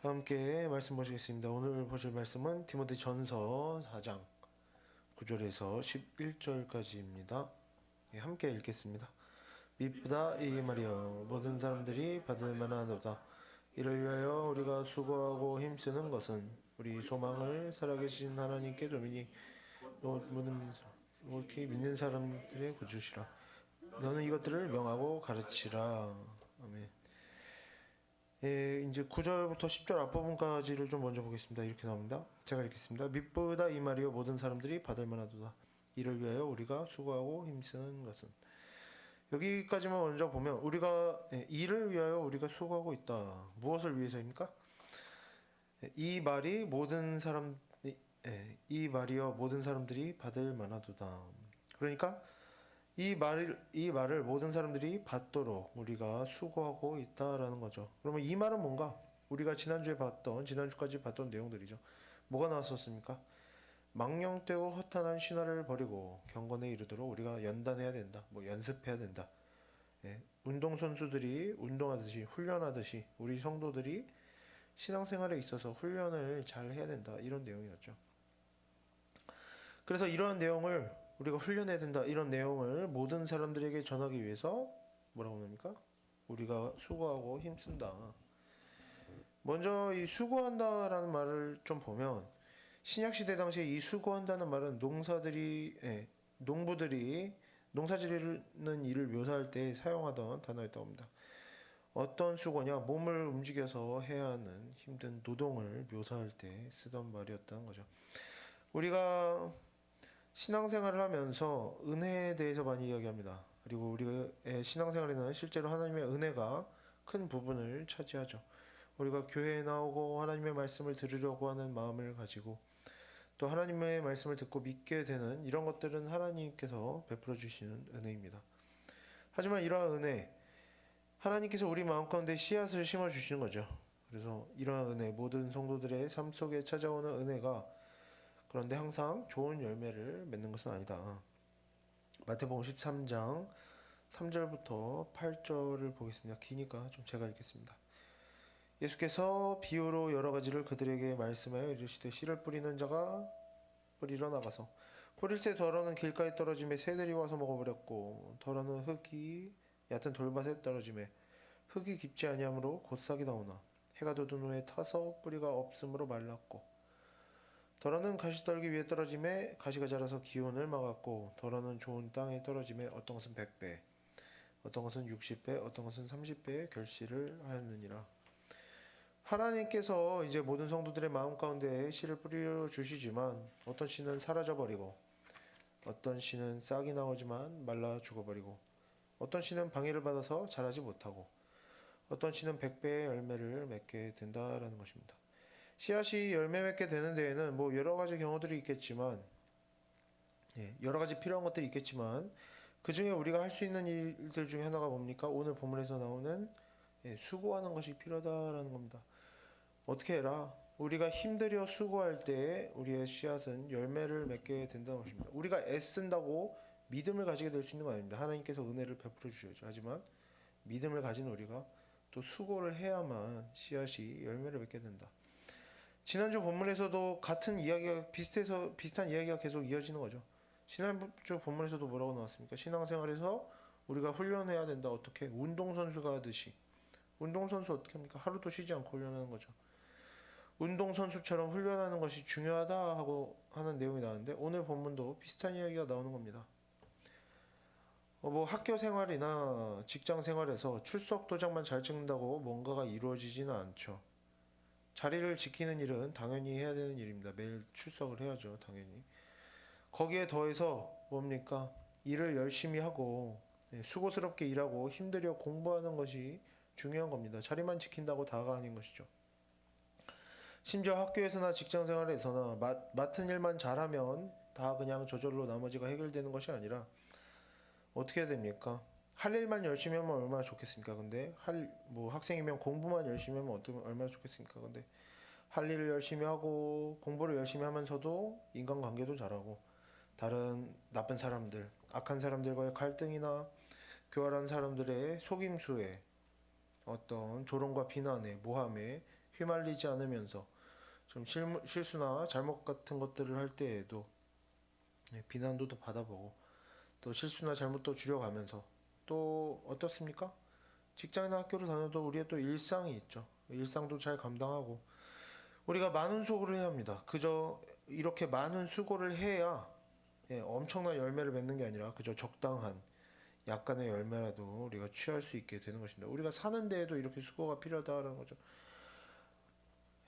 함께 말씀 보시겠습니다. 오늘 보실 말씀은 디모데 전서 4장 9절에서 11절까지입니다. 함께 읽겠습니다. 미쁘다 이 말이여 모든 사람들이 받을 만하도다. 이를 위하여 우리가 수고하고 힘쓰는 것은 우리 소망을 살아계신 하나님께 도미니 모든 옳게 믿는 사람들의 구주시라. 너는 이것들을 명하고 가르치라. 아멘. 이제 9절부터 10절 앞부분까지를 좀 먼저 보겠습니다. 이렇게 나옵니다. 제가 읽겠습니다. 미쁘다 이 말이여 모든 사람들이 받을 만하도다. 이를 위하여 우리가 수고하고 힘쓰는 것은, 여기까지만 먼저 보면 우리가 이를 위하여 우리가 수고하고 있다. 무엇을 위해서입니까? 이 말이 모든 사람 이 말이여 모든 사람들이 받을 만하도다. 그러니까 이 말을 모든 사람들이 받도록 우리가 수고하고 있다라는 거죠. 그러면 이 말은 뭔가? 우리가 지난주까지 봤던 내용들이죠. 뭐가 나왔었습니까? 망령되고 허탄한 신화를 버리고 경건에 이르도록 우리가 연단해야 된다. 연습해야 된다. 운동선수들이 운동하듯이, 훈련하듯이 우리 성도들이 신앙생활에 있어서 훈련을 잘 해야 된다. 이런 내용이었죠. 그래서 이러한 내용을 우리가 훈련해야 된다. 이런 내용을 모든 사람들에게 전하기 위해서 뭐라고 합니까? 우리가 수고하고 힘쓴다. 먼저 이 수고한다라는 말을 좀 보면, 신약시대 당시에 이 수고한다는 말은 농부들이 농사 지르는 일을 묘사할 때 사용하던 단어였다고 합니다. 어떤 수고냐? 몸을 움직여서 해야 하는 힘든 노동을 묘사할 때 쓰던 말이었다는 거죠. 우리가 신앙생활을 하면서 은혜에 대해서 많이 이야기합니다. 그리고 우리의 신앙생활에는 실제로 하나님의 은혜가 큰 부분을 차지하죠. 우리가 교회에 나오고 하나님의 말씀을 들으려고 하는 마음을 가지고 또 하나님의 말씀을 듣고 믿게 되는 이런 것들은 하나님께서 베풀어 주시는 은혜입니다. 하지만 이러한 은혜, 하나님께서 우리 마음 가운데 씨앗을 심어 주시는 거죠. 그래서 이러한 은혜, 모든 성도들의 삶 속에 찾아오는 은혜가 그런데 항상 좋은 열매를 맺는 것은 아니다. 마태복음 13장 3절부터 8절을 보겠습니다. 기니까 좀 제가 읽겠습니다. 예수께서 비유로 여러 가지를 그들에게 말씀하여 이르시되, 씨를 뿌리는 자가 뿌리러 나가서 뿌릴새 덜어는 길가에 떨어짐에 새들이 와서 먹어버렸고, 덜어는 흙이 얕은 돌밭에 떨어짐에 흙이 깊지 아니하므로 곧 싹이 나오나 해가 돋은 후에 타서 뿌리가 없으므로 말랐고, 덜어는 가시떨기 위에 떨어짐에 가시가 자라서 기온을 막았고, 덜어는 좋은 땅에 떨어짐에 어떤 것은 100배, 어떤 것은 60배, 어떤 것은 30배의 결실을 하였느니라. 하나님께서 이제 모든 성도들의 마음 가운데 씨를 뿌려 주시지만, 어떤 씨는 사라져버리고, 어떤 씨는 싹이 나오지만 말라 죽어버리고, 어떤 씨는 방해를 받아서 자라지 못하고, 어떤 씨는 100배의 열매를 맺게 된다라는 것입니다. 씨앗이 열매 맺게 되는 데에는 여러 가지 경우들이 있겠지만, 여러 가지 필요한 것들이 있겠지만, 그 중에 우리가 할 수 있는 일들 중에 하나가 뭡니까? 오늘 본문에서 나오는 수고하는 것이 필요하다라는 겁니다. 어떻게 해라? 우리가 힘들여 수고할 때 우리의 씨앗은 열매를 맺게 된다는 것입니다. 우리가 애쓴다고 믿음을 가지게 될 수 있는 건 아닙니다. 하나님께서 은혜를 베풀어 주셔야죠. 하지만 믿음을 가진 우리가 또 수고를 해야만 씨앗이 열매를 맺게 된다. 지난주 본문에서도 같은 이야기가 비슷한 이야기가 계속 이어지는 거죠. 지난주 본문에서도 뭐라고 나왔습니까? 신앙생활에서 우리가 훈련해야 된다. 어떻게? 운동선수가 하듯이. 운동선수 어떻게 합니까? 하루도 쉬지 않고 훈련하는 거죠. 운동선수처럼 훈련하는 것이 중요하다 하고 하는 내용이 나왔는데, 오늘 본문도 비슷한 이야기가 나오는 겁니다. 학교 생활이나 직장 생활에서 출석 도장만 잘 찍는다고 뭔가가 이루어지지는 않죠. 자리를 지키는 일은 당연히 해야 되는 일입니다. 매일 출석을 해야죠, 당연히. 거기에 더해서 뭡니까? 일을 열심히 하고 수고스럽게 일하고 힘들여 공부하는 것이 중요한 겁니다. 자리만 지킨다고 다가 아닌 것이죠. 심지어 학교에서나 직장생활에서나 맡은 일만 잘하면 다 그냥 저절로 나머지가 해결되는 것이 아니라 어떻게 해야 됩니까? 할 일만 열심히 하면 얼마나 좋겠습니까? 근데 학생이면 공부만 열심히 하면 얼마나 좋겠습니까? 근데 할 일을 열심히 하고 공부를 열심히 하면서도 인간관계도 잘하고, 다른 나쁜 사람들, 악한 사람들과의 갈등이나 교활한 사람들의 속임수에, 어떤 조롱과 비난에, 모함에 휘말리지 않으면서 좀 실수나 잘못 같은 것들을 할 때에도 비난도 또 받아보고 또 실수나 잘못도 줄여가면서 또 어떻습니까? 직장이나 학교를 다녀도 우리의 또 일상이 있죠. 일상도 잘 감당하고 우리가 많은 수고를 해야 합니다. 그저 이렇게 많은 수고를 해야 엄청난 열매를 맺는 게 아니라 그저 적당한 약간의 열매라도 우리가 취할 수 있게 되는 것입니다. 우리가 사는 데에도 이렇게 수고가 필요하다는 거죠.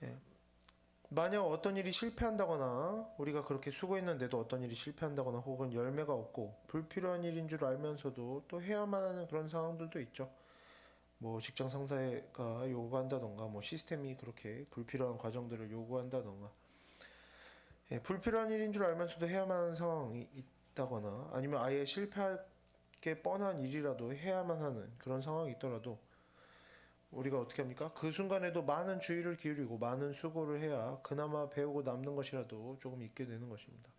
예. 만약 어떤 일이 실패한다거나 우리가 그렇게 수고했는데도 어떤 일이 실패한다거나 혹은 열매가 없고 불필요한 일인 줄 알면서도 또 해야만 하는 그런 상황들도 있죠. 뭐 직장 상사가 요구한다던가 뭐 시스템이 그렇게 불필요한 과정들을 요구한다던가 불필요한 일인 줄 알면서도 해야만 하는 상황이 있다거나 아니면 아예 실패할 게 뻔한 일이라도 해야만 하는 그런 상황이 있더라도 우리가 어떻게 합니까? 그 순간에도 많은 주의를 기울이고 많은 수고를 해야 그나마 배우고 남는 것이라도 조금 있게 되는 것입니다.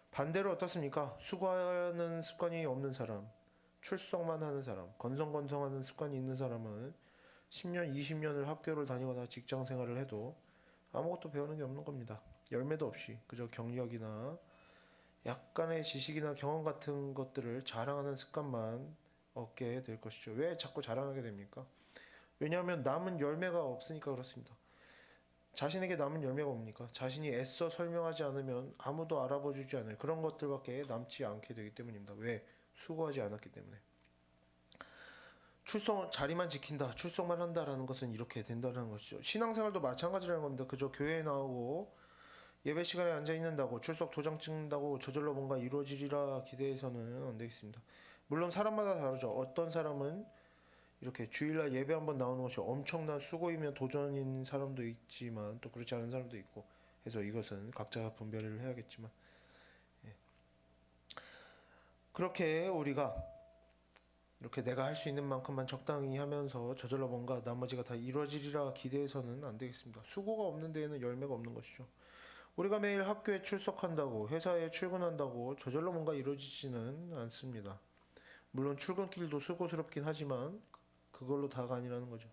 반대로 어떻습니까? 수고하는 습관이 없는 사람, 출석만 하는 사람, 건성건성하는 습관이 있는 사람은 10년, 20년을 학교를 다니거나 직장 생활을 해도 아무것도 배우는 게 없는 겁니다. 열매도 없이 그저 경력이나 약간의 지식이나 경험 같은 것들을 자랑하는 습관만 얻게 될 것이죠. 왜 자꾸 자랑하게 됩니까? 왜냐하면 남은 열매가 없으니까 그렇습니다. 자신에게 남은 열매가 뭡니까? 자신이 애써 설명하지 않으면 아무도 알아봐 주지 않을 그런 것들밖에 남지 않게 되기 때문입니다. 왜? 수고하지 않았기 때문에. 출석 자리만 지킨다, 출석만 한다라는 것은 이렇게 된다는 것이죠. 신앙생활도 마찬가지라는 겁니다. 그저 교회에 나오고 예배 시간에 앉아 있는다고 출석 도장 찍는다고 저절로 뭔가 이루어지리라 기대해서는 안 되겠습니다. 물론 사람마다 다르죠. 어떤 사람은 이렇게 주일날 예배 한번 나오는 것이 엄청난 수고이면 도전인 사람도 있지만 또 그렇지 않은 사람도 있고 해서 이것은 각자 분별을 해야겠지만 그렇게 우리가 이렇게 내가 할 수 있는 만큼만 적당히 하면서 저절로 뭔가 나머지가 다 이루어지리라 기대해서는 안 되겠습니다. 수고가 없는 데에는 열매가 없는 것이죠. 우리가 매일 학교에 출석한다고 회사에 출근한다고 저절로 뭔가 이루어지지는 않습니다. 물론 출근길도 수고스럽긴 하지만 그걸로 다가 아니라는 거죠.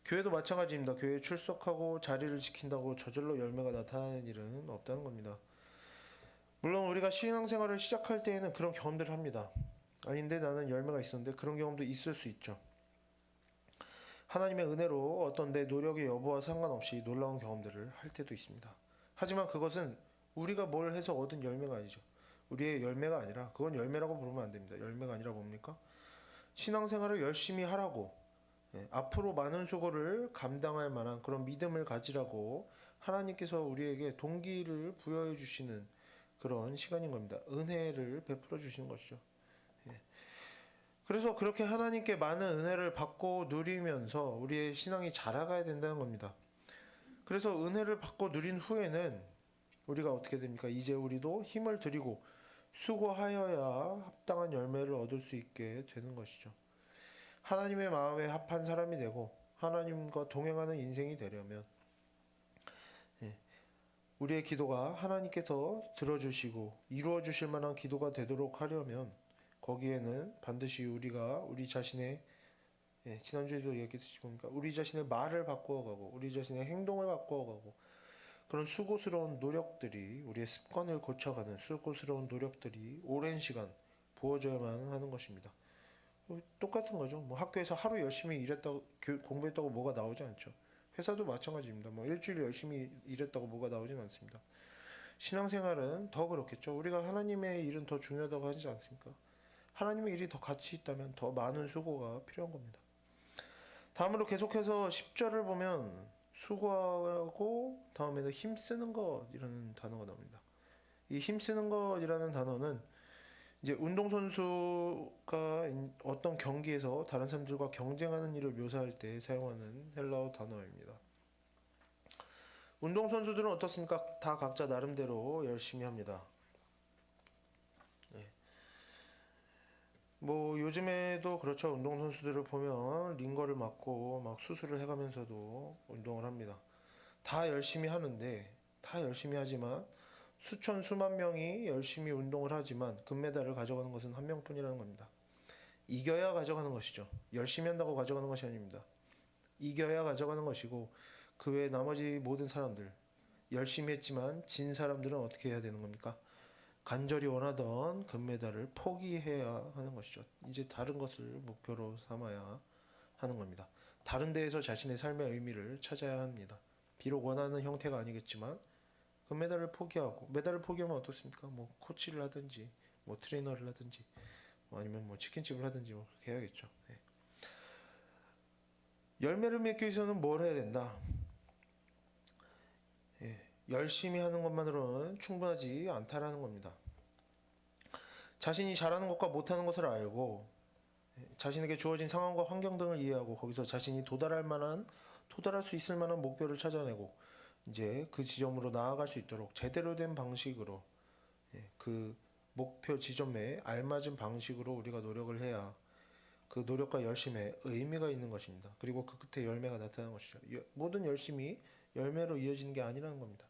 교회도 마찬가지입니다. 교회에 출석하고 자리를 지킨다고 저절로 열매가 나타나는 일은 없다는 겁니다. 물론 우리가 신앙생활을 시작할 때에는 그런 경험들을 합니다. 아닌데 나는 열매가 있었는데 그런 경험도 있을 수 있죠. 하나님의 은혜로 어떤 내 노력의 여부와 상관없이 놀라운 경험들을 할 때도 있습니다. 하지만 그것은 우리가 뭘 해서 얻은 열매가 아니죠. 우리의 열매가 아니라 그건 열매라고 부르면 안 됩니다. 열매가 아니라 뭡니까? 신앙생활을 열심히 하라고 앞으로 많은 수고를 감당할 만한 그런 믿음을 가지라고 하나님께서 우리에게 동기를 부여해 주시는 그런 시간인 겁니다. 은혜를 베풀어 주시는 것이죠. 그래서 그렇게 하나님께 많은 은혜를 받고 누리면서 우리의 신앙이 자라가야 된다는 겁니다. 그래서 은혜를 받고 누린 후에는 우리가 어떻게 됩니까? 이제 우리도 힘을 들이고 수고하여야 합당한 열매를 얻을 수 있게 되는 것이죠. 하나님의 마음에 합한 사람이 되고 하나님과 동행하는 인생이 되려면 우리의 기도가 하나님께서 들어주시고 이루어 주실 만한 기도가 되도록 하려면 거기에는 반드시 우리가 우리 자신의 지난주에도 얘기했듯이 보니까 우리 자신의 말을 바꾸어가고 우리 자신의 행동을 바꾸어가고 그런 수고스러운 노력들이 우리의 습관을 고쳐가는 수고스러운 노력들이 오랜 시간 부어져야만 하는 것입니다. 똑같은 거죠. 뭐 학교에서 하루 열심히 일했다고 공부했다고 뭐가 나오지 않죠. 회사도 마찬가지입니다. 뭐 일주일 열심히 일했다고 뭐가 나오진 않습니다. 신앙생활은 더 그렇겠죠. 우리가 하나님의 일은 더 중요하다고 하지 않습니까? 하나님의 일이 더 가치 있다면 더 많은 수고가 필요한 겁니다. 다음으로 계속해서 10절을 보면 수고하고 다음에는 힘쓰는 것이라는 단어가 나옵니다. 이 힘쓰는 것이라는 단어는 이제 운동선수가 어떤 경기에서 다른 사람들과 경쟁하는 일을 묘사할 때 사용하는 헬라어 단어입니다. 운동선수들은 어떻습니까? 다 각자 나름대로 열심히 합니다. 뭐 요즘에도 그렇죠. 운동선수들을 보면 링거를 맞고 막 수술을 해가면서도 운동을 합니다. 다 열심히 하는데 다 열심히 하지만 수천 수만 명이 열심히 운동을 하지만 금메달을 가져가는 것은 한 명뿐이라는 겁니다. 이겨야 가져가는 것이죠. 열심히 한다고 가져가는 것이 아닙니다. 이겨야 가져가는 것이고 그 외 나머지 모든 사람들, 열심히 했지만 진 사람들은 어떻게 해야 되는 겁니까? 간절히 원하던 금메달을 포기해야 하는 것이죠. 이제 다른 것을 목표로 삼아야 하는 겁니다. 다른 데에서 자신의 삶의 의미를 찾아야 합니다. 비록 원하는 형태가 아니겠지만 금메달을 포기하고, 메달을 포기하면 어떻습니까? 뭐 코치를 하든지 뭐 트레이너를 하든지 뭐 아니면 뭐 치킨집을 하든지 뭐 그렇게 해야겠죠. 네. 열매를 맺기 위해서는 뭘 해야 된다? 예, 열심히 하는 것만으로는 충분하지 않다라는 겁니다. 자신이 잘하는 것과 못하는 것을 알고 자신에게 주어진 상황과 환경 등을 이해하고 거기서 자신이 도달할 수 있을 만한 목표를 찾아내고 이제 그 지점으로 나아갈 수 있도록 제대로 된 방식으로 그 목표 지점에 알맞은 방식으로 우리가 노력을 해야 그 노력과 열심에 의미가 있는 것입니다. 그리고 그 끝에 열매가 나타나는 것이죠. 모든 열심이 열매로 이어지는 게 아니라는 겁니다.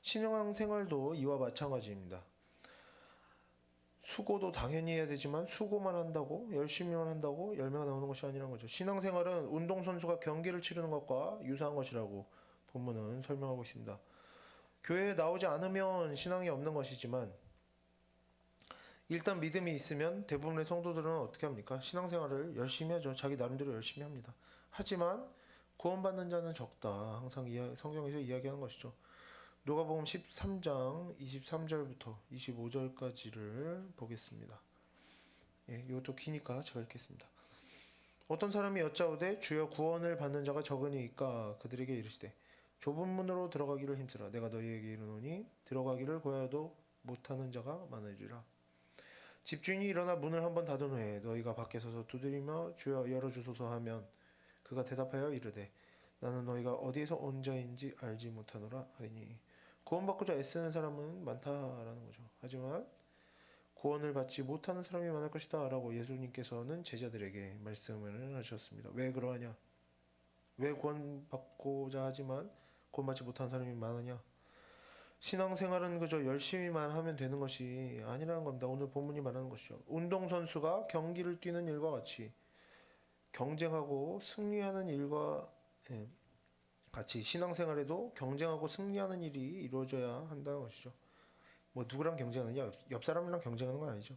신앙 생활도 이와 마찬가지입니다. 수고도 당연히 해야 되지만 수고만 한다고 열심히만 한다고 열매가 나오는 것이 아니라는 거죠. 신앙생활은 운동선수가 경기를 치르는 것과 유사한 것이라고 본문은 설명하고 있습니다. 교회에 나오지 않으면 신앙이 없는 것이지만 일단 믿음이 있으면 대부분의 성도들은 어떻게 합니까? 신앙생활을 열심히 하죠. 자기 나름대로 열심히 합니다. 하지만 구원받는 자는 적다. 항상 성경에서 이야기하는 것이죠. 누가복음 13장 23절부터 25절까지를 보겠습니다. 이것도 기니까 제가 읽겠습니다. 어떤 사람이 여짜오되 주여 구원을 받는 자가 적으니까 그들에게 이르시되 좁은 문으로 들어가기를 힘쓰라. 내가 너희에게 이르노니 들어가기를 고하여도 못하는 자가 많으리라. 집주인이 일어나 문을 한번 닫은 후에 너희가 밖에 서서 두드리며 주여 열어주소서 하면 그가 대답하여 이르되 나는 너희가 어디에서 온 자인지 알지 못하노라 하리니. 구원받고자 애쓰는 사람은 많다라는 거죠. 하지만 구원을 받지 못하는 사람이 많을 것이다 라고 예수님께서는 제자들에게 말씀을 하셨습니다. 왜 그러하냐? 왜 구원받고자 하지만 구원받지 못하는 사람이 많으냐? 신앙생활은 그저 열심히만 하면 되는 것이 아니라는 겁니다. 오늘 본문이 말하는 것이죠. 운동선수가 경기를 뛰는 일과 같이 경쟁하고 승리하는 일과 같이 신앙생활에도 경쟁하고 승리하는 일이 이루어져야 한다는 것이죠. 뭐 누구랑 경쟁하느냐? 옆 사람이랑 경쟁하는 건 아니죠.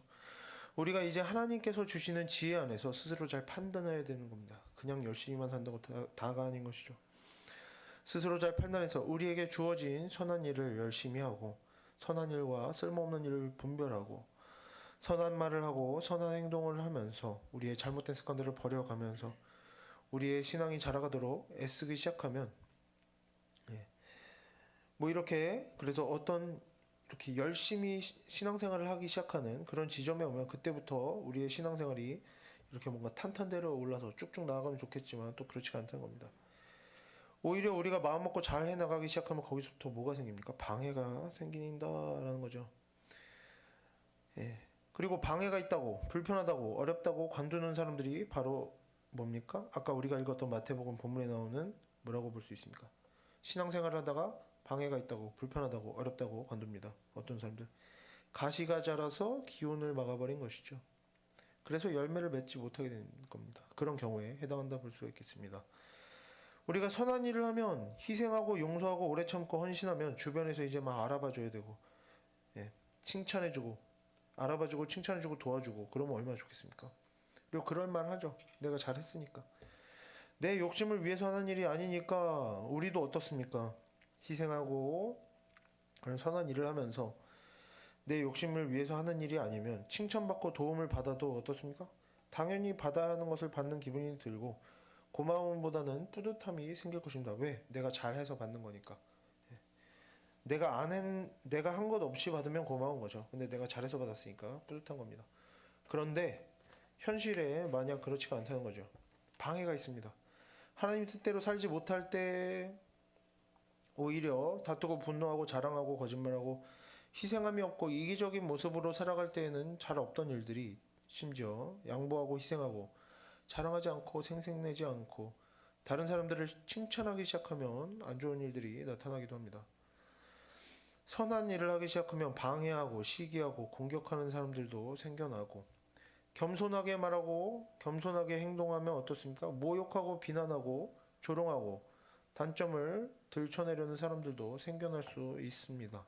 우리가 이제 하나님께서 주시는 지혜 안에서 스스로 잘 판단해야 되는 겁니다. 그냥 열심히만 산다고 다가 아닌 것이죠. 스스로 잘 판단해서 우리에게 주어진 선한 일을 열심히 하고 선한 일과 쓸모없는 일을 분별하고 선한 말을 하고 선한 행동을 하면서 우리의 잘못된 습관들을 버려가면서 우리의 신앙이 자라가도록 애쓰기 시작하면 뭐 이렇게 그래서 어떤 이렇게 열심히 신앙생활을 하기 시작하는 그런 지점에 오면 그때부터 우리의 신앙생활이 이렇게 뭔가 탄탄대로 올라서 쭉쭉 나아가면 좋겠지만 또 그렇지가 않다는 겁니다. 오히려 우리가 마음 먹고 잘 해나가기 시작하면 거기서부터 뭐가 생깁니까? 방해가 생긴다라는 거죠. 그리고 방해가 있다고 불편하다고 어렵다고 관두는 사람들이 바로 뭡니까? 아까 우리가 읽었던 마태복음 본문에 나오는 뭐라고 볼 수 있습니까? 신앙생활을 하다가 방해가 있다고 불편하다고 어렵다고 관둡니다. 어떤 사람들 가시가 자라서 기운을 막아버린 것이죠. 그래서 열매를 맺지 못하게 되는 겁니다. 그런 경우에 해당한다 볼 수가 있겠습니다. 우리가 선한 일을 하면 희생하고 용서하고 오래 참고 헌신하면 주변에서 이제 막 알아봐줘야 되고 칭찬해주고 알아봐주고 칭찬해주고 도와주고 그러면 얼마나 좋겠습니까? 그리고 그런 말 하죠. 내가 잘했으니까. 내 욕심을 위해서 하는 일이 아니니까 우리도 어떻습니까? 희생하고 그런 선한 일을 하면서 내 욕심을 위해서 하는 일이 아니면 칭찬받고 도움을 받아도 어떻습니까? 당연히 받아야 하는 것을 받는 기분이 들고 고마움보다는 뿌듯함이 생길 것입니다. 왜? 내가 잘해서 받는 거니까. 내가 한 것 없이 받으면 고마운 거죠. 근데 내가 잘해서 받았으니까 뿌듯한 겁니다. 그런데 현실에 만약 그렇지가 않다는 거죠. 방해가 있습니다. 하나님 뜻대로 살지 못할 때 오히려 다투고 분노하고 자랑하고 거짓말하고 희생함이 없고 이기적인 모습으로 살아갈 때에는 잘 없던 일들이 심지어 양보하고 희생하고 자랑하지 않고 생색내지 않고 다른 사람들을 칭찬하기 시작하면 안 좋은 일들이 나타나기도 합니다. 선한 일을 하기 시작하면 방해하고 시기하고 공격하는 사람들도 생겨나고 겸손하게 말하고 겸손하게 행동하면 어떻습니까? 모욕하고 비난하고 조롱하고 단점을 들춰내려는 사람들도 생겨날 수 있습니다.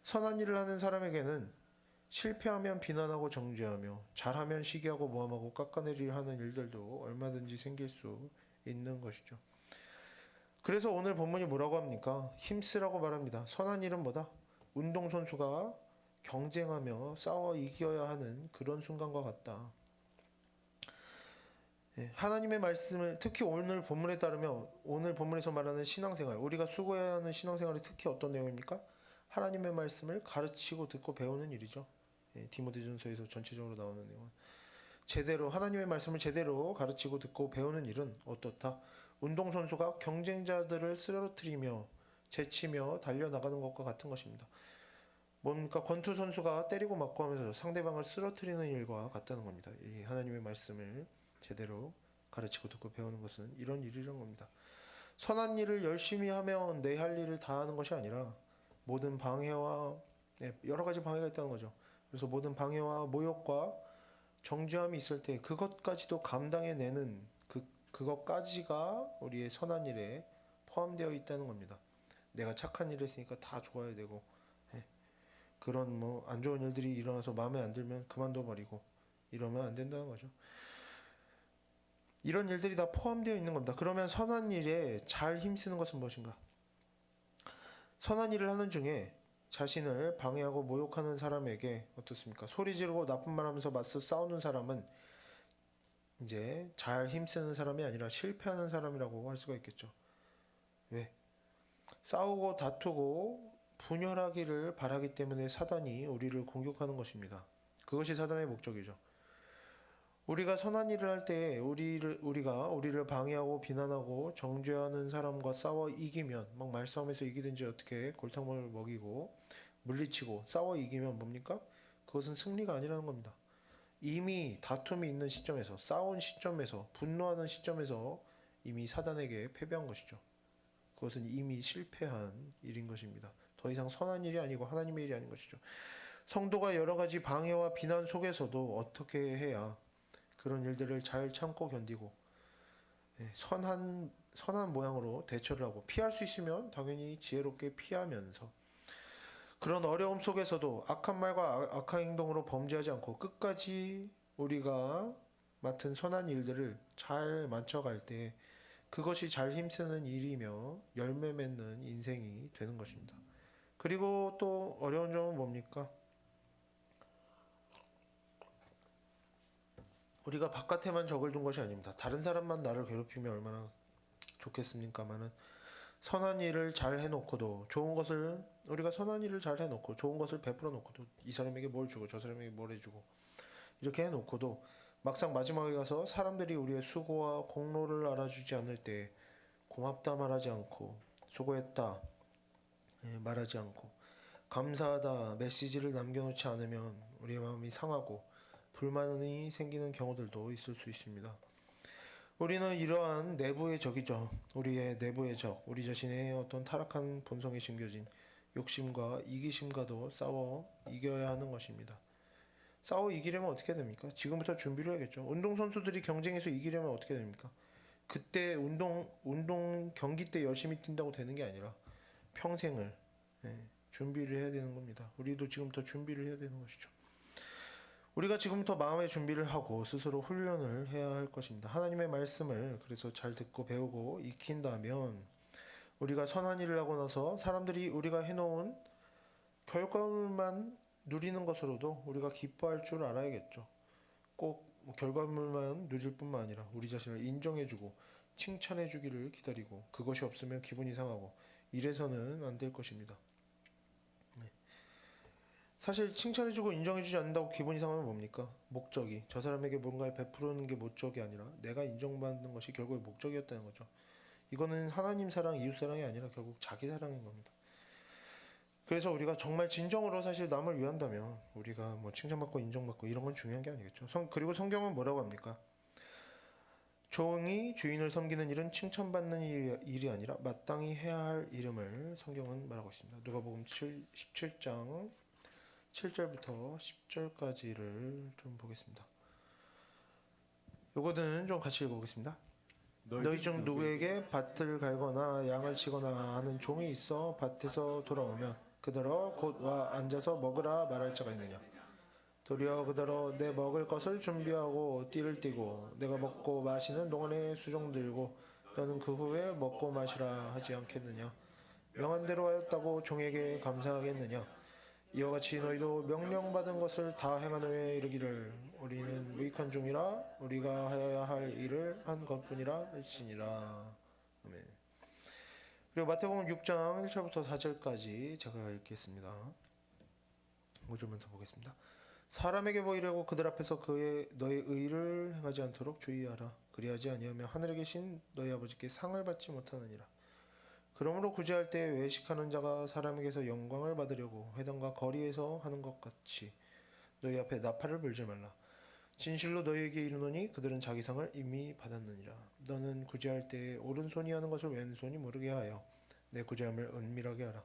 선한 일을 하는 사람에게는 실패하면 비난하고 정죄하며 잘하면 시기하고 모함하고 깎아내리려 하는 일들도 얼마든지 생길 수 있는 것이죠. 그래서 오늘 본문이 뭐라고 합니까? 힘쓰라고 말합니다. 선한 일은 뭐다? 운동선수가 경쟁하며 싸워 이겨야 하는 그런 순간과 같다. 하나님의 말씀을 특히 오늘 본문에 따르면 오늘 본문에서 말하는 신앙생활, 우리가 수고해야 하는 신앙생활이 특히 어떤 내용입니까? 하나님의 말씀을 가르치고 듣고 배우는 일이죠. 디모데전서에서 전체적으로 나오는 내용은 제대로 하나님의 말씀을 제대로 가르치고 듣고 배우는 일은 어떻다? 운동선수가 경쟁자들을 쓰러뜨리며 제치며 달려나가는 것과 같은 것입니다. 뭡니까? 권투 선수가 때리고 맞고 하면서 상대방을 쓰러뜨리는 일과 같다는 겁니다. 이 하나님의 말씀을 제대로 가르치고 듣고 배우는 것은 이런 일이란 겁니다. 선한 일을 열심히 하면 내 할 일을 다 하는 것이 아니라 모든 방해와 여러 가지 방해가 있다는 거죠. 그래서 모든 방해와 모욕과 정죄함이 있을 때 그것까지도 감당해내는 그것까지가 우리의 선한 일에 포함되어 있다는 겁니다. 내가 착한 일을 했으니까 다 좋아야 되고 그런 뭐 안 좋은 일들이 일어나서 마음에 안 들면 그만둬 버리고 이러면 안 된다는 거죠. 이런 일들이 다 포함되어 있는 겁니다. 그러면 선한 일에 잘 힘쓰는 것은 무엇인가? 선한 일을 하는 중에 자신을 방해하고 모욕하는 사람에게 어떻습니까? 소리 지르고 나쁜 말 하면서 맞서 싸우는 사람은 이제 잘 힘쓰는 사람이 아니라 실패하는 사람이라고 할 수가 있겠죠. 왜? 싸우고 다투고 분열하기를 바라기 때문에 사단이 우리를 공격하는 것입니다. 그것이 사단의 목적이죠. 우리가 선한 일을 할 때 우리를 방해하고 비난하고 정죄하는 사람과 싸워 이기면 막 말싸움에서 이기든지 어떻게 골탕을 먹이고 물리치고 싸워 이기면 뭡니까? 그것은 승리가 아니라는 겁니다. 이미 다툼이 있는 시점에서 싸운 시점에서 분노하는 시점에서 이미 사단에게 패배한 것이죠. 그것은 이미 실패한 일인 것입니다. 더 이상 선한 일이 아니고 하나님의 일이 아닌 것이죠. 성도가 여러 가지 방해와 비난 속에서도 어떻게 해야 그런 일들을 잘 참고 견디고 선한 모양으로 대처를 하고 피할 수 있으면 당연히 지혜롭게 피하면서 그런 어려움 속에서도 악한 말과 악한 행동으로 범죄하지 않고 끝까지 우리가 맡은 선한 일들을 잘 맞춰갈 때 그것이 잘 힘쓰는 일이며 열매 맺는 인생이 되는 것입니다. 그리고 또 어려운 점은 뭡니까? 우리가 바깥에만 적을 둔 것이 아닙니다. 다른 사람만 나를 괴롭히면 얼마나 좋겠습니까마는 선한 일을 잘 해놓고도 우리가 선한 일을 잘 해놓고 좋은 것을 베풀어 놓고도 이 사람에게 뭘 주고 저 사람에게 뭘 해주고 이렇게 해놓고도 막상 마지막에 가서 사람들이 우리의 수고와 공로를 알아주지 않을 때 고맙다 말하지 않고 수고했다 말하지 않고 감사하다 메시지를 남겨놓지 않으면 우리의 마음이 상하고 불만이 생기는 경우들도 있을 수 있습니다. 우리는 이러한 내부의 적이죠. 우리의 내부의 적, 우리 자신의 어떤 타락한 본성에 심겨진 욕심과 이기심과도 싸워 이겨야 하는 것입니다. 싸워 이기려면 어떻게 됩니까? 지금부터 준비를 해야겠죠. 운동선수들이 경쟁에서 이기려면 어떻게 됩니까? 그때 운동 경기 때 열심히 뛴다고 되는 게 아니라 평생을 준비를 해야 되는 겁니다. 우리도 지금부터 준비를 해야 되는 것이죠. 우리가 지금부터 마음의 준비를 하고 스스로 훈련을 해야 할 것입니다. 하나님의 말씀을 그래서 잘 듣고 배우고 익힌다면 우리가 선한 일을 하고 나서 사람들이 우리가 해놓은 결과물만 누리는 것으로도 우리가 기뻐할 줄 알아야겠죠. 꼭 결과물만 누릴 뿐만 아니라 우리 자신을 인정해주고 칭찬해주기를 기다리고 그것이 없으면 기분이 상하고 이래서는 안 될 것입니다. 사실 칭찬해주고 인정해주지 않는다고 기분이 상하면 뭡니까? 목적이 저 사람에게 뭔가를 베푸는 게 목적이 아니라 내가 인정받는 것이 결국에 목적이었다는 거죠. 이거는 하나님 사랑, 이웃 사랑이 아니라 결국 자기 사랑인 겁니다. 그래서 우리가 정말 진정으로 사실 남을 위한다면 우리가 뭐 칭찬받고 인정받고 이런 건 중요한 게 아니겠죠. 그리고 성경은 뭐라고 합니까? 종이 주인을 섬기는 일은 칭찬받는 일이 아니라 마땅히 해야 할 일임을 성경은 말하고 있습니다. 누가복음 17장 7절부터 10절까지를 좀 보겠습니다. 요거는 좀 같이 읽어보겠습니다. 너희 중 누구에게 밭을 갈거나 양을 치거나 하는 종이 있어 밭에서 돌아오면 그더러 곧 와 앉아서 먹으라 말할 자가 있느냐. 도리어 그더러 내 먹을 것을 준비하고 띠를 띠고 내가 먹고 마시는 동안에 수종 들고 너는 그 후에 먹고 마시라 하지 않겠느냐. 명한 대로 하였다고 종에게 감사하겠느냐. 이와 같이 너희도 명령받은 것을 다 행한 후에 이르기를 우리는 무익한 종이라 우리가 하여야 할 일을 한 것뿐이라 할지니라. 아멘. 그리고 마태복음 6장 1절부터 4절까지 제가 읽겠습니다. 5절부터 보겠습니다. 사람에게 보이려고 그들 앞에서 너의 의를 행하지 않도록 주의하라. 그리하지 아니하면 하늘에 계신 너희 아버지께 상을 받지 못하느니라. 그러므로 구제할 때 외식하는 자가 사람에게서 영광을 받으려고 회당과 거리에서 하는 것 같이 너희 앞에 나팔을 불지 말라. 진실로 너희에게 이르노니 그들은 자기 상을 이미 받았느니라. 너는 구제할 때 오른손이 하는 것을 왼손이 모르게 하여 내 구제함을 은밀하게 하라.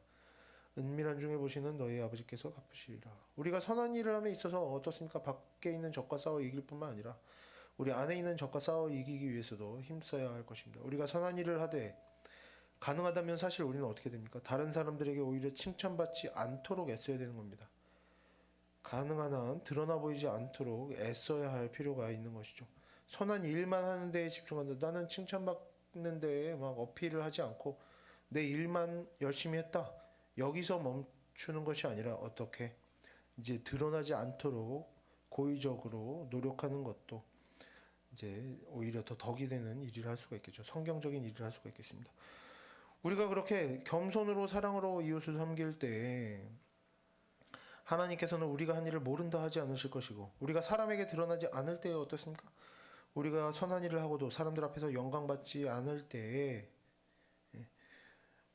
은밀한 중에 보시는 너희 아버지께서 갚으시리라. 우리가 선한 일을 함에 있어서 어떻습니까? 밖에 있는 적과 싸워 이길 뿐만 아니라 우리 안에 있는 적과 싸워 이기기 위해서도 힘써야 할 것입니다. 우리가 선한 일을 하되 가능하다면 사실 우리는 어떻게 됩니까? 다른 사람들에게 오히려 칭찬받지 않도록 애써야 되는 겁니다. 가능한 한 드러나 보이지 않도록 애써야 할 필요가 있는 것이죠. 선한 일만 하는 데에 집중한다. 나는 칭찬받는 데에 막 어필을 하지 않고 내 일만 열심히 했다. 여기서 멈추는 것이 아니라 어떻게 이제 드러나지 않도록 고의적으로 노력하는 것도 이제 오히려 더 덕이 되는 일을 할 수가 있겠죠. 성경적인 일을 할 수가 있겠습니다. 우리가 그렇게 겸손으로 사랑으로 이웃을 섬길 때 하나님께서는 우리가 한 일을 모른다 하지 않으실 것이고 우리가 사람에게 드러나지 않을 때에 어떻습니까? 우리가 선한 일을 하고도 사람들 앞에서 영광받지 않을 때에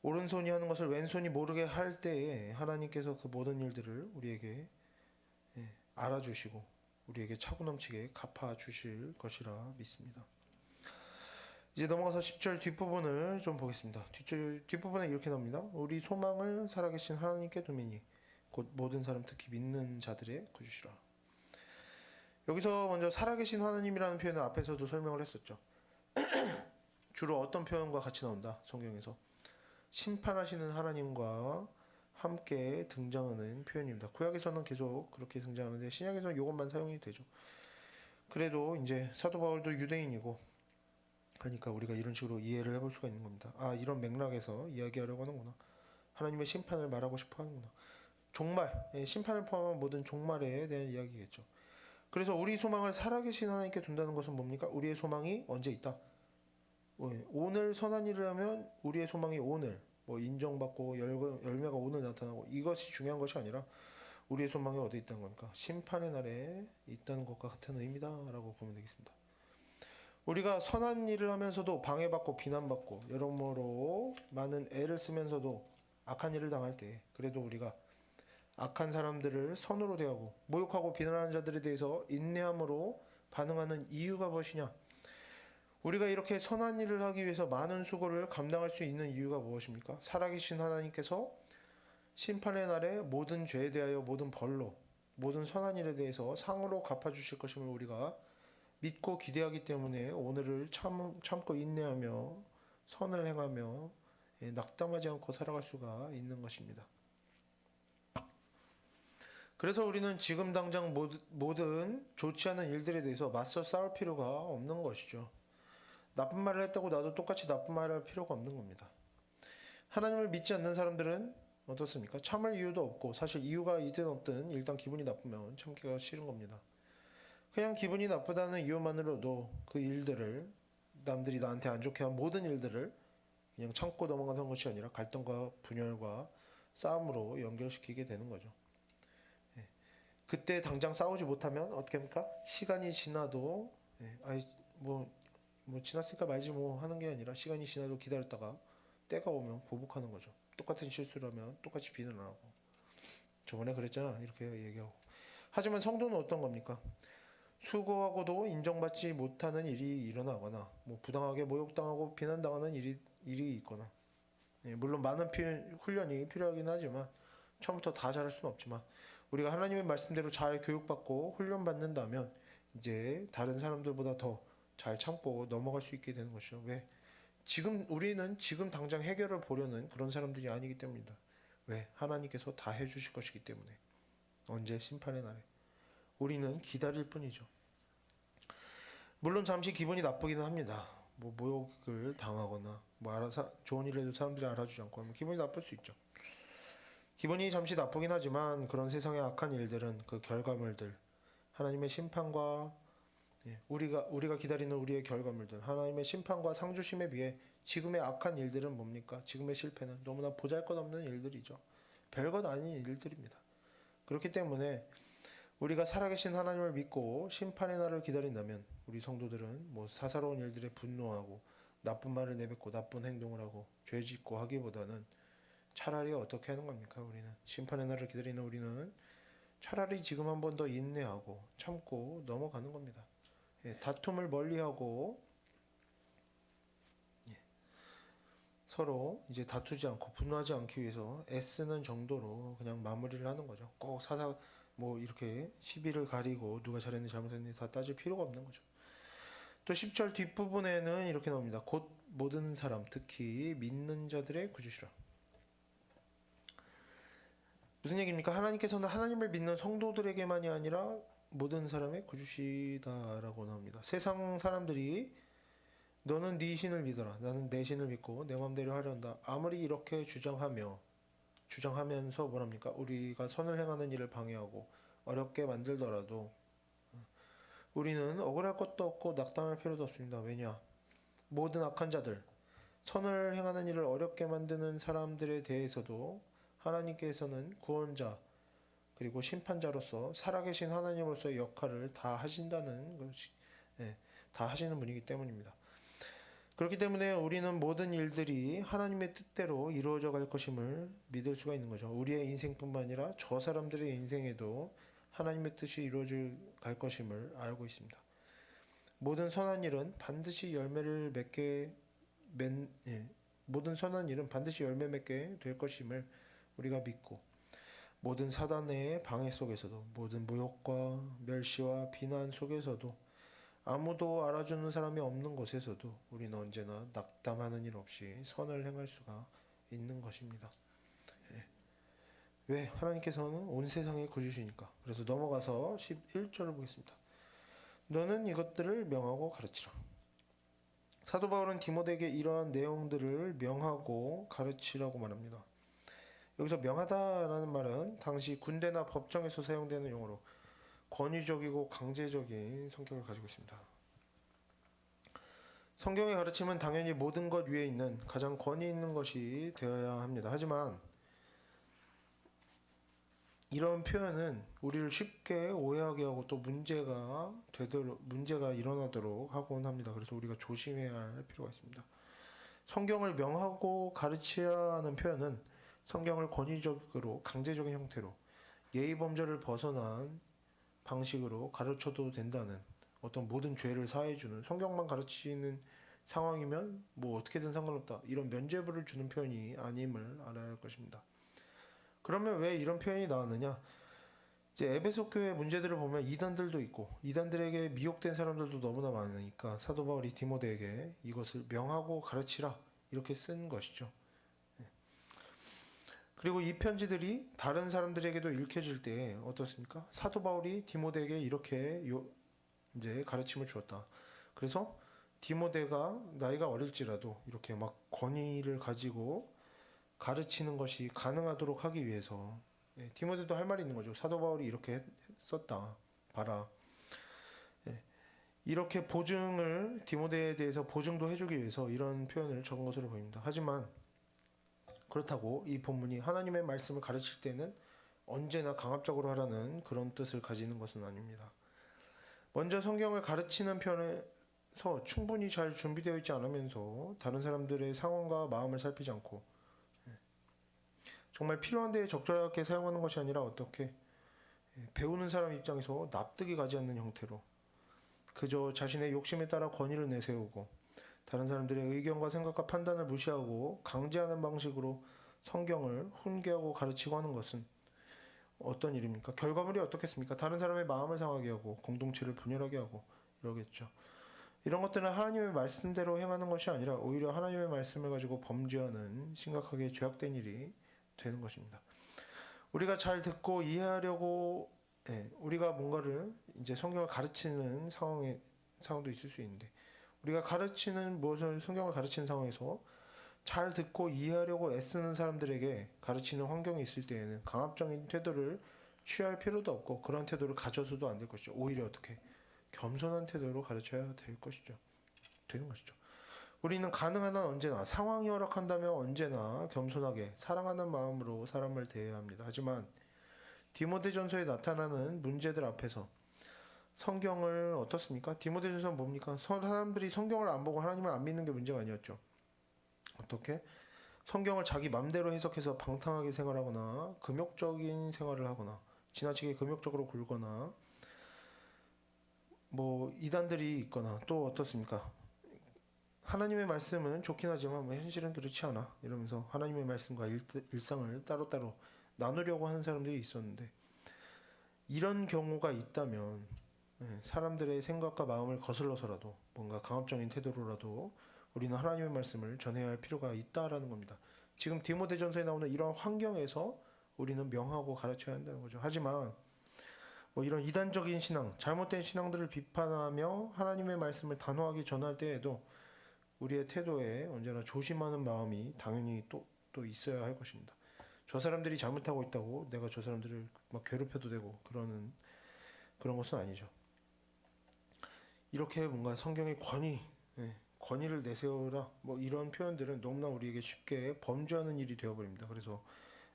오른손이 하는 것을 왼손이 모르게 할 때에 하나님께서 그 모든 일들을 우리에게 알아주시고 우리에게 차고 넘치게 갚아주실 것이라 믿습니다. 이제 넘어가서 10절 뒷부분을 좀 보겠습니다. 뒷부분에 이렇게 나옵니다. 우리 소망을 살아계신 하나님께 두미니 곧 모든 사람 특히 믿는 자들의 구주시라. 여기서 먼저 살아계신 하나님이라는 표현은 앞에서도 설명을 했었죠. 주로 어떤 표현과 같이 나온다 성경에서 심판하시는 하나님과 함께 등장하는 표현입니다. 구약에서는 계속 그렇게 등장하는데 신약에서는 이것만 사용이 되죠. 그래도 이제 사도 바울도 유대인이고 하니까 우리가 이런 식으로 이해를 해볼 수가 있는 겁니다. 아, 이런 맥락에서 이야기하려고 하는구나. 하나님의 심판을 말하고 싶어 하는구나. 종말, 심판을 포함한 모든 종말에 대한 이야기겠죠. 그래서 우리 소망을 살아계신 하나님께 둔다는 것은 뭡니까? 우리의 소망이 언제 있다? 오늘 선한 일을 하면 우리의 소망이 오늘 인정받고 열매가 오늘 나타나고 이것이 중요한 것이 아니라 우리의 소망이 어디 있다는 겁니까? 심판의 날에 있다는 것과 같은 의미다라고 보면 되겠습니다. 우리가 선한 일을 하면서도 방해받고 비난받고 여러모로 많은 애를 쓰면서도 악한 일을 당할 때 그래도 우리가 악한 사람들을 선으로 대하고 모욕하고 비난하는 자들에 대해서 인내함으로 반응하는 이유가 무엇이냐? 우리가 이렇게 선한 일을 하기 위해서 많은 수고를 감당할 수 있는 이유가 무엇입니까? 살아계신 하나님께서 심판의 날에 모든 죄에 대하여 모든 벌로 모든 선한 일에 대해서 상으로 갚아주실 것임을 우리가 믿고 기대하기 때문에 오늘을 참고 인내하며 선을 행하며 낙담하지 않고 살아갈 수가 있는 것입니다. 그래서 우리는 지금 당장 모든 좋지 않은 일들에 대해서 맞서 싸울 필요가 없는 것이죠. 나쁜 말을 했다고 나도 똑같이 나쁜 말을 할 필요가 없는 겁니다. 하나님을 믿지 않는 사람들은 어떻습니까? 참을 이유도 없고 사실 이유가 있든 없든 일단 기분이 나쁘면 참기가 싫은 겁니다. 그냥 기분이 나쁘다는 이유만으로도 그 일들을 남들이 나한테 안 좋게 한 모든 일들을 그냥 참고 넘어가는 것이 아니라 갈등과 분열과 싸움으로 연결시키게 되는 거죠. 그때 당장 싸우지 못하면 어떻게 합니까? 시간이 지나도 지났으니까 말지 뭐 하는 게 아니라 시간이 지나도 기다렸다가 때가 오면 보복하는 거죠. 똑같은 실수를 하면 똑같이 비난하고 저번에 그랬잖아 이렇게 얘기하고. 하지만 성도는 어떤 겁니까? 수고하고도 인정받지 못하는 일이 일어나거나 부당하게 모욕당하고 비난당하는 일이 있거나 물론 많은 훈련이 필요하긴 하지만 처음부터 다 잘할 수는 없지만 우리가 하나님의 말씀대로 잘 교육받고 훈련받는다면 이제 다른 사람들보다 더 잘 참고 넘어갈 수 있게 되는 것이죠. 왜? 우리는 지금 당장 해결을 보려는 그런 사람들이 아니기 때문이다. 왜? 하나님께서 다 해주실 것이기 때문에. 언제? 심판의 날에. 우리는 기다릴 뿐이죠. 물론 잠시 기분이 나쁘기는 합니다. 뭐 모욕을 당하거나 뭐 알아서 좋은 일을 해도 사람들이 알아주지 않고 하면 기분이 나쁠 수 있죠. 기분이 잠시 나쁘긴 하지만 그런 세상의 악한 일들은 그 결과물들, 하나님의 심판과 우리가 기다리는 우리의 결과물들, 하나님의 심판과 상주심에 비해 지금의 악한 일들은 뭡니까? 지금의 실패는 너무나 보잘것없는 일들이죠. 별것 아닌 일들입니다. 그렇기 때문에 우리가 살아계신 하나님을 믿고 심판의 날을 기다린다면 우리 성도들은 뭐 사사로운 일들에 분노하고 나쁜 말을 내뱉고 나쁜 행동을 하고 죄짓고 하기보다는 차라리 어떻게 하는 겁니까? 우리는 심판의 날을 기다리는 우리는 차라리 지금 한 번 더 인내하고 참고 넘어가는 겁니다. 다툼을 멀리하고 서로 이제 다투지 않고 분노하지 않기 위해서 애쓰는 정도로 그냥 마무리를 하는 거죠. 꼭 뭐 이렇게 시비를 가리고 누가 잘했는지 잘못했는지 다 따질 필요가 없는 거죠. 또 10절 뒷부분에는 이렇게 나옵니다. 곧 모든 사람 특히 믿는 자들의 구주시라. 무슨 얘기입니까? 하나님께서는 하나님을 믿는 성도들에게만이 아니라 모든 사람의 구주시다라고 나옵니다. 세상 사람들이 너는 네 신을 믿어라. 나는 내 신을 믿고 내 마음대로 하려한다. 아무리 이렇게 주장하면서 뭐랍니까? 우리가 선을 행하는 일을 방해하고 어렵게 만들더라도 우리는 억울할 것도 없고 낙담할 필요도 없습니다. 왜냐? 모든 악한 자들, 선을 행하는 일을 어렵게 만드는 사람들에 대해서도 하나님께서는 구원자 그리고 심판자로서 살아계신 하나님으로서의 역할을 다 하신다는 것이 다 하시는 분이기 때문입니다. 그렇기 때문에 우리는 모든 일들이 하나님의 뜻대로 이루어져 갈 것임을 믿을 수가 있는 거죠. 우리의 인생뿐만 아니라 저 사람들의 인생에도 하나님의 뜻이 이루어져 갈 것임을 알고 있습니다. 모든 선한 일은 반드시 모든 선한 일은 반드시 열매 맺게 될 것임을 우리가 믿고 모든 사단의 방해 속에서도 모든 모욕과 멸시와 비난 속에서도 아무도 알아주는 사람이 없는 곳에서도 우리는 언제나 낙담하는 일 없이 선을 행할 수가 있는 것입니다. 왜? 하나님께서는 온 세상의 구주시니까. 그래서 넘어가서 11절을 보겠습니다. 너는 이것들을 명하고 가르치라. 사도 바울은 디모데에게 이러한 내용들을 명하고 가르치라고 말합니다. 여기서 명하다라는 말은 당시 군대나 법정에서 사용되는 용어로 권위적이고 강제적인 성격을 가지고 있습니다. 성경의 가르침은 당연히 모든 것 위에 있는 가장 권위 있는 것이 되어야 합니다. 하지만 이런 표현은 우리를 쉽게 오해하게 하고 또 문제가 일어나도록 하곤 합니다. 그래서 우리가 조심해야 할 필요가 있습니다. 성경을 명하고 가르치라는 표현은 성경을 권위적으로 강제적인 형태로 예의 범절을 벗어난 방식으로 가르쳐도 된다는 어떤 모든 죄를 사해주는 성경만 가르치는 상황이면 뭐 어떻게든 상관없다 이런 면죄부를 주는 표현이 아님을 알아야 할 것입니다. 그러면 왜 이런 표현이 나왔느냐? 이제 에베소 교회 문제들을 보면 이단들도 있고 이단들에게 미혹된 사람들도 너무나 많으니까 사도 바울이 디모데에게 이것을 명하고 가르치라 이렇게 쓴 것이죠. 그리고 이 편지들이 다른 사람들에게도 읽혀질 때 어떻습니까? 사도 바울이 디모데에게 이렇게 이제 가르침을 주었다. 그래서 디모데가 나이가 어릴지라도 이렇게 막 권위를 가지고 가르치는 것이 가능하도록 하기 위해서 디모데도 할 말이 있는 거죠. 사도 바울이 이렇게 썼다. 봐라. 이렇게 디모데에 대해서 보증도 해주기 위해서 이런 표현을 적은 것으로 보입니다. 하지만 그렇다고 이 본문이 하나님의 말씀을 가르칠 때는 언제나 강압적으로 하라는 그런 뜻을 가지는 것은 아닙니다. 먼저 성경을 가르치는 편에서 충분히 잘 준비되어 있지 않으면서 다른 사람들의 상황과 마음을 살피지 않고 정말 필요한 데에 적절하게 사용하는 것이 아니라 어떻게 배우는 사람 입장에서 납득이 가지 않는 형태로 그저 자신의 욕심에 따라 권위를 내세우고 다른 사람들의 의견과 생각과 판단을 무시하고 강제하는 방식으로 성경을 훈계하고 가르치고 하는 것은 어떤 일입니까? 결과물이 어떻겠습니까? 다른 사람의 마음을 상하게 하고 공동체를 분열하게 하고 이러겠죠. 이런 것들은 하나님의 말씀대로 행하는 것이 아니라 오히려 하나님의 말씀을 가지고 범죄하는 심각하게 죄악된 일이 되는 것입니다. 우리가 잘 듣고 이해하려고 우리가 뭔가를 이제 성경을 가르치는 상황도 있을 수 있는데 우리가 가르치는 무엇을 성경을 가르치는 상황에서 잘 듣고 이해하려고 애쓰는 사람들에게 가르치는 환경이 있을 때에는 강압적인 태도를 취할 필요도 없고 그런 태도를 가져서도 안 될 것이죠. 오히려 어떻게 겸손한 태도로 가르쳐야 될 것이죠. 되는 것이죠. 우리는 가능한 한 언제나 상황이 허락한다면 언제나 겸손하게 사랑하는 마음으로 사람을 대해야 합니다. 하지만 디모데전서에 나타나는 문제들 앞에서 성경을 어떻습니까? 디모데전서는 뭡니까? 사람들이 성경을 안 보고 하나님을 안 믿는 게 문제가 아니었죠. 어떻게? 성경을 자기 맘대로 해석해서 방탕하게 생활하거나 금욕적인 생활을 하거나 지나치게 금욕적으로 굴거나 뭐 이단들이 있거나 또 어떻습니까? 하나님의 말씀은 좋긴 하지만 뭐 현실은 그렇지 않아 이러면서 하나님의 말씀과 일상을 따로따로 나누려고 하는 사람들이 있었는데 이런 경우가 있다면 사람들의 생각과 마음을 거슬러서라도 뭔가 강압적인 태도로라도 우리는 하나님의 말씀을 전해야 할 필요가 있다라는 겁니다. 지금 디모데전서에 나오는 이런 환경에서 우리는 명하고 가르쳐야 한다는 거죠. 하지만 뭐 이런 이단적인 신앙, 잘못된 신앙들을 비판하며 하나님의 말씀을 단호하게 전할 때에도 우리의 태도에 언제나 조심하는 마음이 당연히 또 있어야 할 것입니다. 저 사람들이 잘못하고 있다고 내가 저 사람들을 막 괴롭혀도 되고 그런 것은 아니죠. 이렇게 뭔가 성경의 권위를 내세워라 뭐 이런 표현들은 너무나 우리에게 쉽게 범죄하는 일이 되어버립니다. 그래서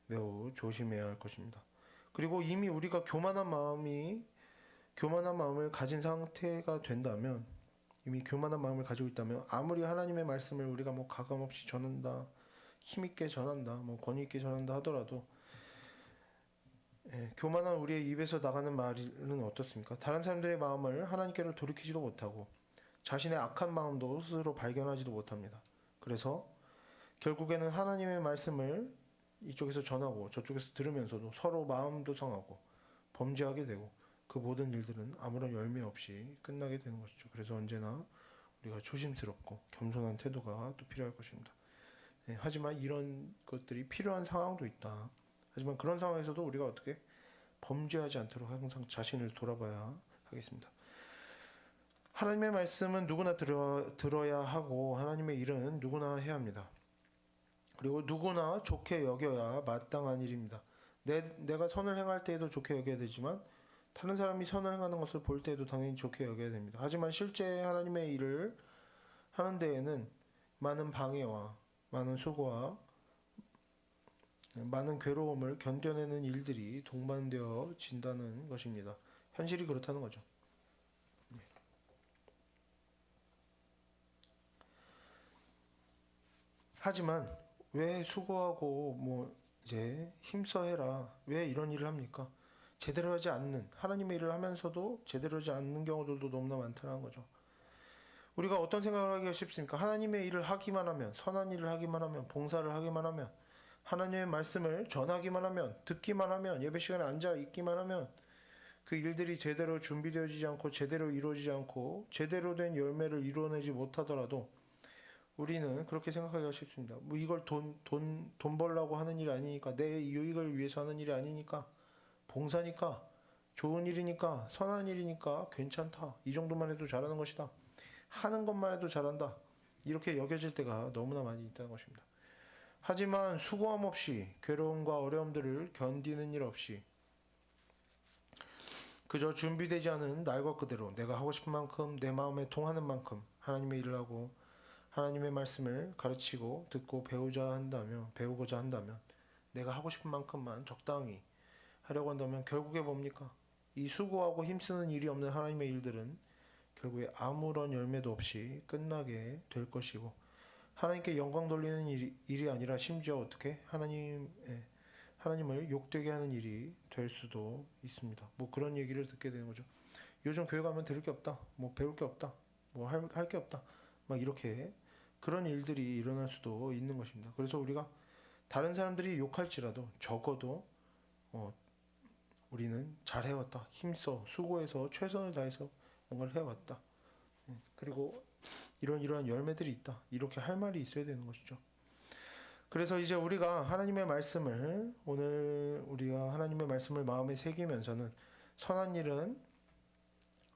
매우 조심해야 할 것입니다. 그리고 이미 우리가 교만한 마음을 가진 상태가 된다면 이미 교만한 마음을 가지고 있다면 아무리 하나님의 말씀을 우리가 뭐 가감없이 전한다, 힘있게 전한다, 뭐 권위있게 전한다 하더라도 교만한 우리의 입에서 나가는 말은 어떻습니까? 다른 사람들의 마음을 하나님께로 돌이키지도 못하고 자신의 악한 마음도 스스로 발견하지도 못합니다. 그래서 결국에는 하나님의 말씀을 이쪽에서 전하고 저쪽에서 들으면서도 서로 마음도 상하고 범죄하게 되고 그 모든 일들은 아무런 열매 없이 끝나게 되는 것이죠. 그래서 언제나 우리가 조심스럽고 겸손한 태도가 또 필요할 것입니다. 하지만 이런 것들이 필요한 상황도 있다. 하지만 그런 상황에서도 우리가 어떻게 범죄하지 않도록 항상 자신을 돌아봐야 하겠습니다. 하나님의 말씀은 누구나 들어야 하고 하나님의 일은 누구나 해야 합니다. 그리고 누구나 좋게 여겨야 마땅한 일입니다. 내가 선을 행할 때에도 좋게 여겨야 되지만 다른 사람이 선을 행하는 것을 볼 때에도 당연히 좋게 여겨야 됩니다. 하지만 실제 하나님의 일을 하는 데에는 많은 방해와 많은 수고와 많은 괴로움을 견뎌내는 일들이 동반되어진다는 것입니다. 현실이 그렇다는 거죠. 하지만 왜 수고하고 뭐 이제 힘써 해라 왜 이런 일을 합니까? 제대로 하지 않는 하나님의 일을 하면서도 제대로 하지 않는 경우들도 너무나 많다는 거죠. 우리가 어떤 생각을 하기가 쉽습니까? 하나님의 일을 하기만 하면 선한 일을 하기만 하면 봉사를 하기만 하면 하나님의 말씀을 전하기만 하면 듣기만 하면 예배 시간에 앉아 있기만 하면 그 일들이 제대로 준비되어지지 않고 제대로 이루어지지 않고 제대로 된 열매를 이루어내지 못하더라도 우리는 그렇게 생각하기가 쉽습니다. 뭐 이걸 돈 벌려고 하는 일이 아니니까 내 유익을 위해서 하는 일이 아니니까 봉사니까 좋은 일이니까 선한 일이니까 괜찮다. 이 정도만 해도 잘하는 것이다. 하는 것만 해도 잘한다. 이렇게 여겨질 때가 너무나 많이 있다는 것입니다. 하지만 수고함 없이 괴로움과 어려움들을 견디는 일 없이 그저 준비되지 않은 날 것 그대로 내가 하고 싶은 만큼 내 마음에 통하는 만큼 하나님의 일을 하고 하나님의 말씀을 가르치고 듣고 배우고자 한다면 내가 하고 싶은 만큼만 적당히 하려고 한다면 결국에 뭡니까? 이 수고하고 힘쓰는 일이 없는 하나님의 일들은 결국에 아무런 열매도 없이 끝나게 될 것이고 하나님께 영광 돌리는 일이 아니라 심지어 어떻게 하나님을 욕되게 하는 일이 될 수도 있습니다. 뭐 그런 얘기를 듣게 되는 거죠. 요즘 교회 가면 들을 게 없다. 뭐 배울 게 없다. 뭐 할 게 없다. 막 이렇게 그런 일들이 일어날 수도 있는 것입니다. 그래서 우리가 다른 사람들이 욕할지라도 적어도 우리는 잘 해왔다. 힘써 수고해서 최선을 다해서 뭔가를 해왔다. 그리고 이러한 열매들이 있다. 이렇게 할 말이 있어야 되는 것이죠. 그래서 이제 우리가 하나님의 말씀을 오늘 우리가 하나님의 말씀을 마음에 새기면서는 선한 일은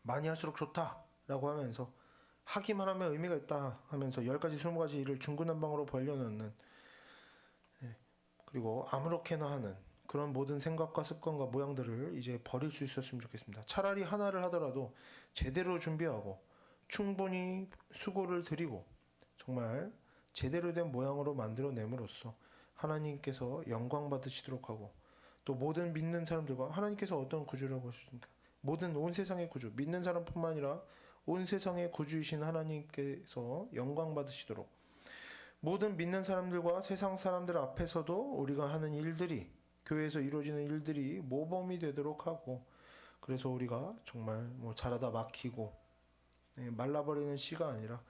많이 할수록 좋다라고 하면서 하기만 하면 의미가 있다 하면서 10가지 20가지 일을 중구난방으로 벌려놓는 그리고 아무렇게나 하는 그런 모든 생각과 습관과 모양들을 이제 버릴 수 있었으면 좋겠습니다. 차라리 하나를 하더라도 제대로 준비하고 충분히 수고를 들이고 정말 제대로 된 모양으로 만들어냄으로써 하나님께서 영광 받으시도록 하고 또 모든 믿는 사람들과 하나님께서 어떤 구주라고 하십니까? 모든 온 세상의 구주, 믿는 사람뿐만 아니라 온 세상의 구주이신 하나님께서 영광 받으시도록 모든 믿는 사람들과 세상 사람들 앞에서도 우리가 하는 일들이 교회에서 이루어지는 일들이 모범이 되도록 하고 그래서 우리가 정말 뭐 자라다 막히고 말라버리는 씨가 아니라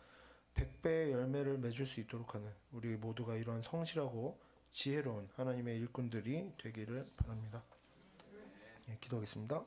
100배의 열매를 맺을 수 있도록 하는 우리 모두가 이러한 성실하고 지혜로운 하나님의 일꾼들이 되기를 바랍니다. 기도하겠습니다.